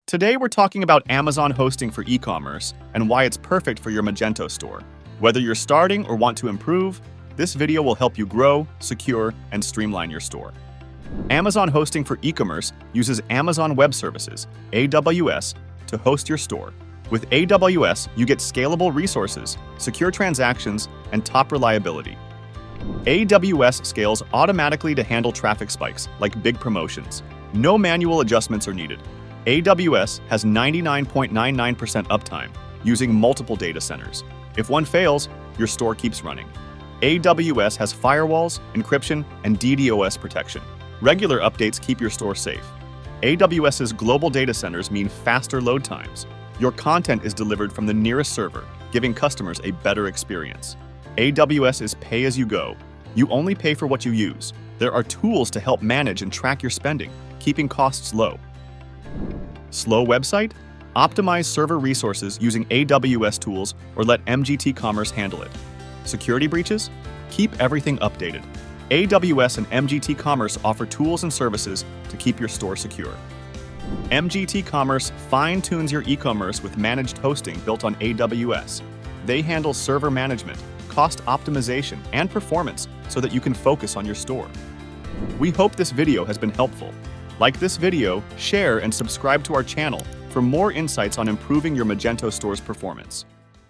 Today we're talking about Amazon hosting for e-commerce and why it's perfect for your Magento store. Whether you're starting or want to improve, this video will help you grow, secure, and streamline your store. Amazon hosting for e-commerce uses Amazon Web Services, AWS, to host your store. With AWS, you get scalable resources, secure transactions, and top reliability. AWS scales automatically to handle traffic spikes, like big promotions. No manual adjustments are needed. AWS has 99.99% uptime, using multiple data centers. If one fails, your store keeps running. AWS has firewalls, encryption, and DDoS protection. Regular updates keep your store safe. AWS's global data centers mean faster load times. Your content is delivered from the nearest server, giving customers a better experience. AWS is pay-as-you-go. You only pay for what you use. There are tools to help manage and track your spending, keeping costs low. Slow website? Optimize server resources using AWS tools or let MGT-COMMERCE handle it. Security breaches? Keep everything updated. AWS and MGT-COMMERCE offer tools and services to keep your store secure. MGT-COMMERCE fine-tunes your e-commerce with managed hosting built on AWS. They handle server management, cost optimization, and performance so that you can focus on your store. We hope this video has been helpful. Like this video, share, and subscribe to our channel for more insights on improving your Magento store's performance.